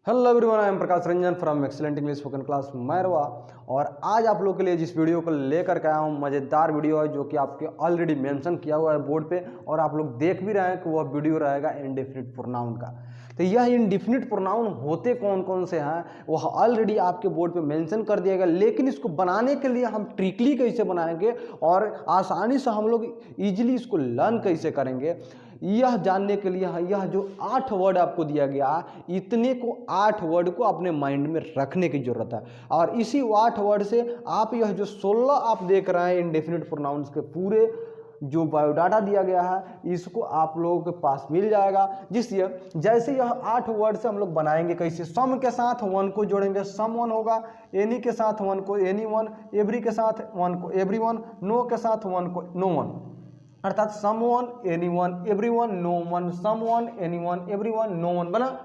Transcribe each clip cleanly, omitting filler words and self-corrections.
Hello everyone, I am Prakash Ranjan from excellent English spoken class Mairwa. और आज आप लोग के लिए जिस वीडियो को लेकर के आया हूँ, मज़ेदार वीडियो है जो कि आपके ऑलरेडी मेंशन किया हुआ है बोर्ड पे और आप लोग देख भी रहे हैं कि वह वीडियो रहेगा इंडेफिनिट प्रोनाउन का। तो यह इंडेफिनिट प्रोनाउन होते कौन कौन से हैं वह ऑलरेडी आपके बोर्ड पे मेंशन कर दिया गया, लेकिन इसको बनाने के लिए हम ट्रिकली कैसे बनाएंगे और आसानी से हम लोग ईजिली इसको लर्न कैसे करेंगे, यह जानने के लिए यह जो 8 वर्ड आपको दिया गया, इतने को 8 वर्ड को अपने माइंड में रखने की जरूरत है। और इसी 8 वर्ड से आप यह जो 16 आप देख रहे हैं इंडेफिनिट प्रोनाउंस के पूरे जो बायोडाटा दिया गया है इसको आप लोगों के पास मिल जाएगा। जिससे जैसे यह 8 वर्ड से हम लोग बनाएंगे कैसे, सम के साथ वन को जोड़ेंगे, सम वन होगा, एनी के साथ वन को एनी वन, एवरी के साथ वन को एवरी वन, नो के साथ वन को नो वन, अर्थात some one any one every one no one, some one any one every one no one बना।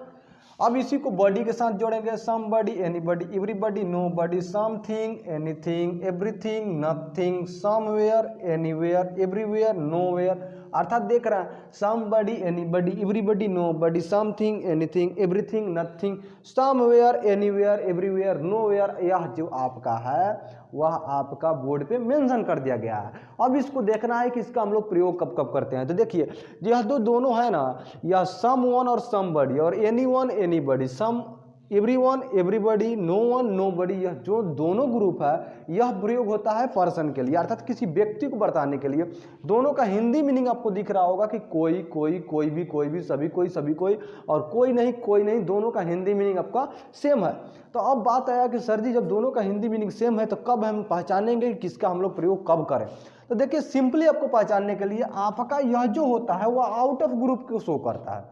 अब इसी को बॉडी के साथ जोड़ेंगे, some body anybody everybody no body, something anything everything nothing, somewhere anywhere everywhere nowhere, अर्थात देख रहे हैं somebody anybody everybody no body, something anything everything nothing, somewhere anywhere everywhere nowhere. यह जो आपका है वह आपका बोर्ड पे मेंशन कर दिया गया है। अब इसको देखना है कि इसका हम लोग प्रयोग कब कब करते हैं। तो देखिए यह दोनों है ना, यह सम वन और समबॉडी और any one anybody, some everyone everybody no one nobody, यह जो दोनों ग्रुप है यह प्रयोग होता है पर्सन के लिए, अर्थात किसी व्यक्ति को बताने के लिए। दोनों का हिंदी मीनिंग आपको दिख रहा होगा कि कोई कोई कोई भी सभी कोई और कोई नहीं, दोनों का हिंदी मीनिंग आपका सेम है। तो अब बात आया कि सर जी जब दोनों का हिंदी मीनिंग सेम है तो कब हम पहचानेंगे कि किसका हम लोग प्रयोग कब करें। तो देखिए सिंपली आपको पहचानने के लिए आपका यह जो होता है वह आउट ऑफ ग्रुप को शो करता है।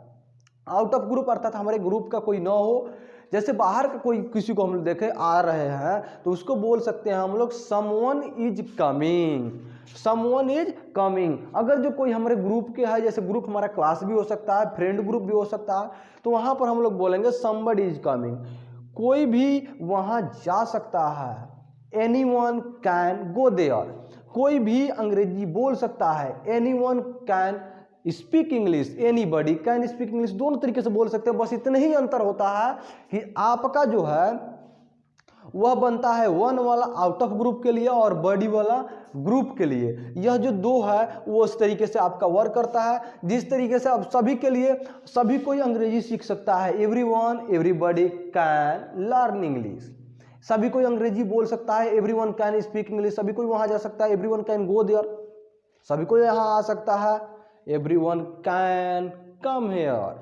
आउट ऑफ ग्रुप अर्थात हमारे ग्रुप का कोई ना हो, जैसे बाहर का कोई किसी को हम लोग देखे आ रहे हैं तो उसको बोल सकते हैं हम लोग someone is coming, someone is coming. अगर जो कोई हमारे ग्रुप के है, जैसे ग्रुप हमारा क्लास भी हो सकता है, फ्रेंड ग्रुप भी हो सकता है, तो वहां पर हम लोग बोलेंगे समबडी इज कमिंग, कोई भी वहां जा सकता है, एनीवन कैन गो देयर, कोई भी अंग्रेजी बोल सकता है, anyone can speak English, anybody can speak English, दोनों तरीके से बोल सकते हैं। बस इतना ही अंतर होता है कि आपका जो है वह बनता है वन वाला आउट ऑफ ग्रुप के लिए और बॉडी वाला ग्रुप के लिए। यह जो दो है वो उस तरीके से आपका वर्क करता है जिस तरीके से अब सभी के लिए सभी कोई अंग्रेजी सीख सकता है। Everyone everybody can learn English, सभी कोई अंग्रेजी बोल सकता है। एवरीवन कैन स्पीक इंग्लिश, सभी कोई वहां जा सकता है। एवरीवन कैन गो देयर, सभी कोई यहां आ सकता है। एवरीवन कैन कम हेयर,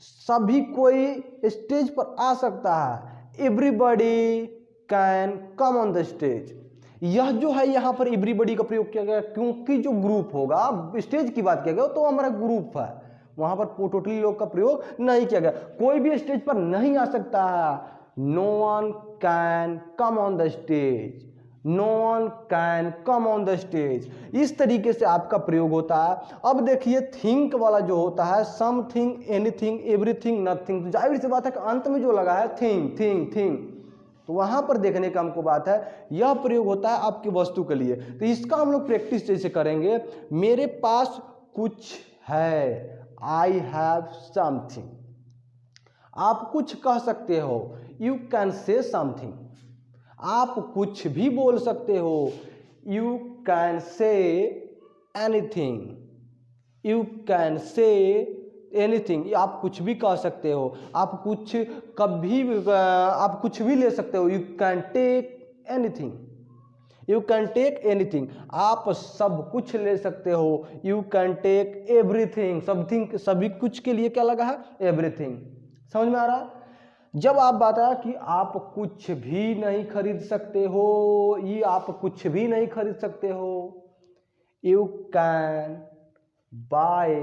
सभी कोई स्टेज पर आ सकता है। Everybody can come on the stage, यह जो है यहाँ पर एवरीबॉडी का प्रयोग किया गया क्योंकि जो ग्रुप होगा, स्टेज की बात किया गया तो हमारा ग्रुप है, वहां पर टोटली लोग का प्रयोग नहीं किया गया। कोई भी स्टेज पर नहीं आ सकता है। No one can come on the stage, no one can come on the stage, इस तरीके से आपका प्रयोग होता है। अब देखिए थिंक वाला जो होता है, समथिंग एनीथिंग एवरीथिंग नथिंग, तो जाहिर सी बात है कि अंत में जो लगा है थिंग, तो वहां पर देखने का हमको बात है यह प्रयोग होता है आपकी वस्तु के लिए। तो इसका हम लोग प्रैक्टिस जैसे करेंगे, मेरे पास कुछ है, आई हैव समथिंग, आप कुछ कह सकते हो, यू कैन से समथिंग, आप कुछ भी बोल सकते हो, you can say anything, you can say anything, आप कुछ भी कह सकते हो, आप कुछ कभी आप कुछ भी ले सकते हो। You can take anything, you can take anything, आप सब कुछ ले सकते हो। You can take everything, something सभी कुछ के लिए क्या लगा है, एवरीथिंग। समझ में आ रहा? जब आप बताया कि आप कुछ भी नहीं खरीद सकते हो, ये आप कुछ भी नहीं खरीद सकते हो, यू कैन बाय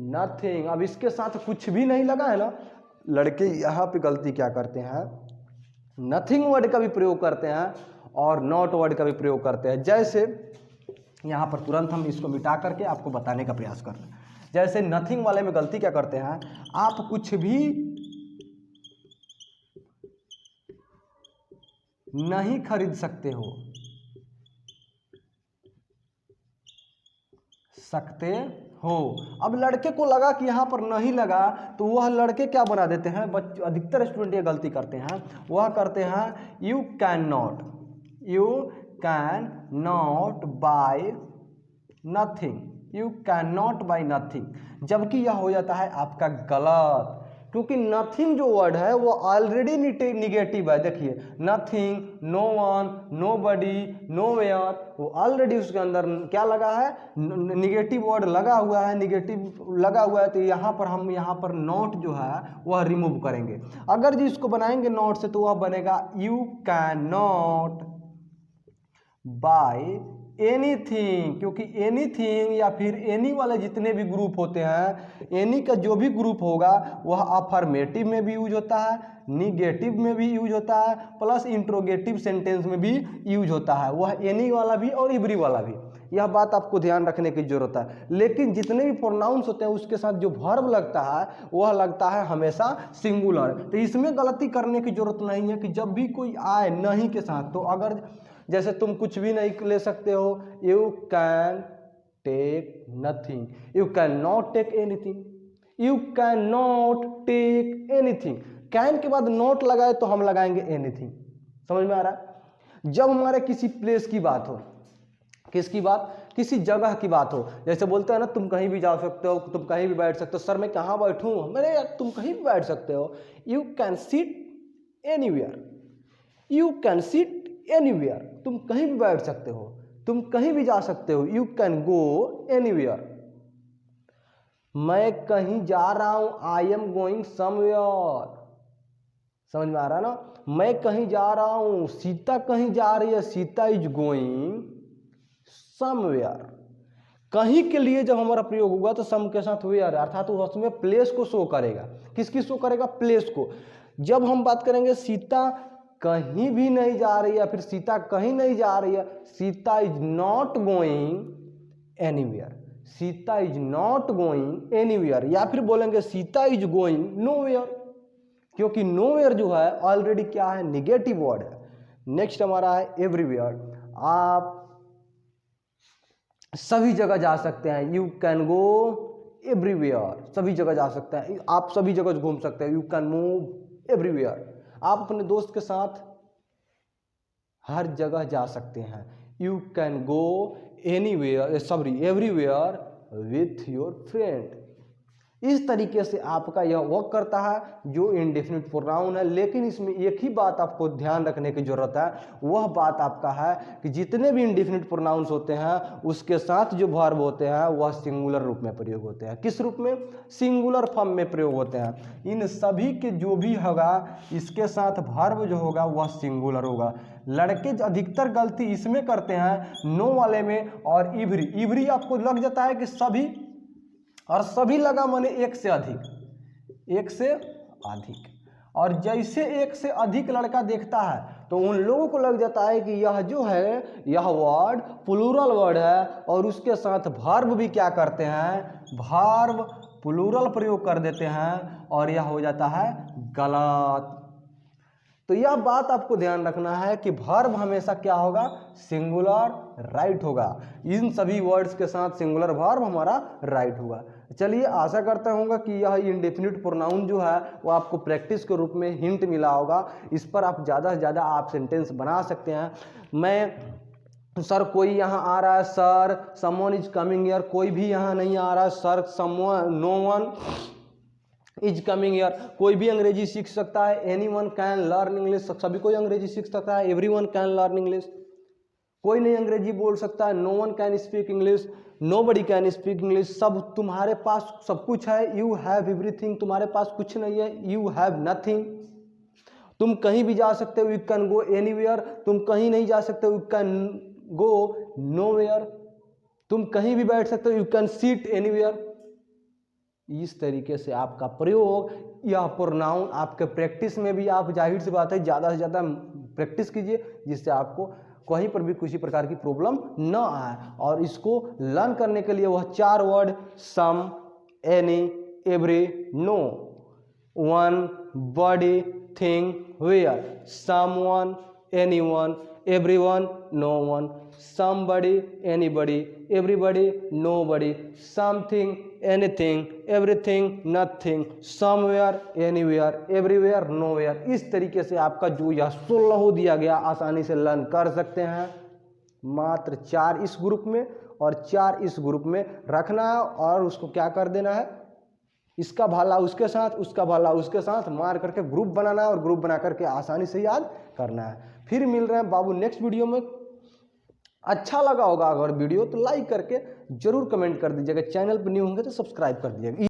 नथिंग। अब इसके साथ कुछ भी नहीं लगा है ना, लड़के यहाँ पे गलती क्या करते हैं, नथिंग वर्ड का भी प्रयोग करते हैं और नॉट वर्ड का भी प्रयोग करते हैं। जैसे यहाँ पर तुरंत हम इसको मिटा करके आपको बताने का प्रयास कर रहे हैं। जैसे नथिंग वाले में गलती क्या करते हैं, आप कुछ भी नहीं खरीद सकते हो। अब लड़के को लगा कि यहाँ पर नहीं लगा, तो वह लड़के क्या बना देते हैं, अधिकतर स्टूडेंट ये गलती करते हैं, वह करते हैं you can not buy nothing, you can not buy nothing, जबकि यह हो जाता है आपका गलत, क्योंकि नथिंग जो वर्ड है वो ऑलरेडी निगेटिव है। देखिए nothing, no one, nobody, nowhere, वो ऑलरेडी उसके अंदर क्या लगा है, निगेटिव वर्ड लगा हुआ है, निगेटिव लगा हुआ है। तो यहाँ पर हम यहाँ पर नॉट जो है वह रिमूव करेंगे। अगर जी इसको बनाएंगे नॉट से तो वह बनेगा you can not buy anything, क्योंकि एनीथिंग या फिर एनी वाले जितने भी ग्रुप होते हैं, एनी का जो भी ग्रुप होगा वह अफर्मेटिव में भी यूज होता है, निगेटिव में भी यूज होता है, प्लस इंट्रोगेटिव सेंटेंस में भी यूज होता है, वह एनी वाला भी और एवरी वाला भी। यह बात आपको ध्यान रखने की जरूरत है। लेकिन जितने भी प्रोनाउंस होते हैं उसके साथ जो वर्ब लगता है वह लगता है हमेशा सिंगुलर। तो इसमें गलती करने की जरूरत नहीं है कि जब भी कोई आए नहीं के साथ, तो अगर जैसे तुम कुछ भी नहीं ले सकते हो, you can take nothing, you can not take anything, you can not take anything. Can के बाद नॉट लगाए तो हम लगाएंगे एनीथिंग। समझ में आ रहा है? जब हमारे किसी प्लेस की बात हो, किसकी बात, किसी जगह की बात हो, जैसे बोलते हैं ना तुम कहीं भी जा सकते हो, तुम कहीं भी बैठ सकते हो। सर मैं कहाँ बैठूँ, मेरे यार तुम कहीं भी बैठ सकते हो। You can sit anywhere, you can sit anywhere, तुम कहीं भी बैठ सकते हो, तुम कहीं भी जा सकते हो। You can go anywhere. मैं कहीं जा रहा हूं, आई एम गोइंग समवेयर। समझ में आ रहा है ना? मैं कहीं जा रहा हूं, सीता कहीं जा रही है, सीता इज गोइंग समवेयर। कहीं के लिए जब हमारा प्रयोग होगा तो सम के साथ वेयर, अर्थात वो उसमें प्लेस को शो करेगा। किसकी शो करेगा? प्लेस को। जब हम बात करेंगे सीता कहीं भी नहीं जा रही है, फिर सीता कहीं नहीं जा रही है, Sita is not going anywhere, Sita is not going anywhere. या फिर बोलेंगे सीता इज गोइंग नोवेयर, क्योंकि नोवेयर जो है ऑलरेडी क्या है, निगेटिव वर्ड है। नेक्स्ट हमारा है एवरीवेयर। आप सभी जगह जा सकते हैं, यू कैन गो एवरीवेयर, सभी जगह जा सकते हैं, आप सभी जगह घूम सकते हैं, यू कैन मूव एवरीवेयर। आप अपने दोस्त के साथ हर जगह जा सकते हैं, you can go anywhere, sorry everywhere with your friend. इस तरीके से आपका यह वर्क करता है जो इंडेफिनिट प्रोनाउन है। लेकिन इसमें एक ही बात आपको ध्यान रखने की जरूरत है, वह बात आपका है कि जितने भी इंडेफिनिट प्रोनाउंस होते हैं उसके साथ जो वर्ब होते हैं वह सिंगुलर रूप में प्रयोग होते हैं। किस रूप में? सिंगुलर फॉर्म में प्रयोग होते हैं। इन सभी के जो भी होगा इसके साथ वर्ब जो होगा वह सिंगुलर होगा। लड़के अधिकतर गलती इसमें करते हैं, नो वाले में और इवरी। इवरी आपको लग जाता है कि सभी, और सभी लगा माने एक से अधिक, एक से अधिक। और जैसे एक से अधिक लड़का देखता है तो उन लोगों को लग जाता है कि यह जो है यह वर्ड प्लूरल वर्ड है, और उसके साथ वर्ब भी क्या करते हैं, वर्ब प्लूरल प्रयोग कर देते हैं, और यह हो जाता है गलत। तो यह बात आपको ध्यान रखना है कि वर्ब हमेशा क्या होगा, सिंगुलर राइट होगा। इन सभी वर्ड्स के साथ सिंगुलर वर्ब हमारा राइट होगा। चलिए आशा करता हूँगा कि यह इंडेफिनिट प्रोनाउन जो है वो आपको प्रैक्टिस के रूप में हिंट मिला होगा। इस पर आप ज़्यादा से ज़्यादा आप सेंटेंस बना सकते हैं। मैं सर कोई यहाँ आ रहा है, sir someone is coming here, कोई भी यहाँ नहीं आ रहा है, sir someone, no one is coming here. कोई भी अंग्रेजी सीख सकता है, anyone can learn English, सभी कोई अंग्रेजी सीख सकता है, everyone can learn English. कोई नहीं अंग्रेजी बोल सकता है, no one can speak English, nobody can speak English. सब तुम्हारे पास सब कुछ है, यू हैव एवरीथिंग, तुम्हारे पास कुछ नहीं है, यू हैव नथिंग। तुम कहीं भी जा सकते हो, यू कैन गो एनीवेयर। तुम कहीं नहीं जा सकते हो, यू कैन गो नोवेयर। तुम कहीं भी बैठ सकते हो, यू कैन सिट एनीवेयर। इस तरीके से आपका प्रयोग यह प्रोनाउन आपके प्रैक्टिस में भी, आप जाहिर सी बात है ज़्यादा से ज़्यादा प्रैक्टिस कीजिए, जिससे आपको कहीं पर भी किसी प्रकार की प्रॉब्लम न आए। और इसको लर्न करने के लिए वह 4 word some, any, every, no, one, body, thing, where, someone, anyone, everyone, no one, somebody, anybody, everybody, nobody, something, anything, everything, nothing, somewhere, anywhere, everywhere, nowhere। इस तरीके से आपका जो यह 16 दिया गया आसानी से लर्न कर सकते हैं। मात्र 4 इस ग्रुप में और 4 इस ग्रुप में रखना है और उसको क्या कर देना है, इसका भाला उसके साथ, उसका भाला उसके साथ मार करके ग्रुप बनाना है और ग्रुप बना करके आसानी से याद करना है। फिर मिल रहे हैं बाबू नेक्स्ट वीडियो में। अच्छा लगा होगा अगर वीडियो तो लाइक करके जरूर कमेंट कर दीजिएगा, चैनल पर न्यू होंगे तो सब्सक्राइब कर दीजिएगा।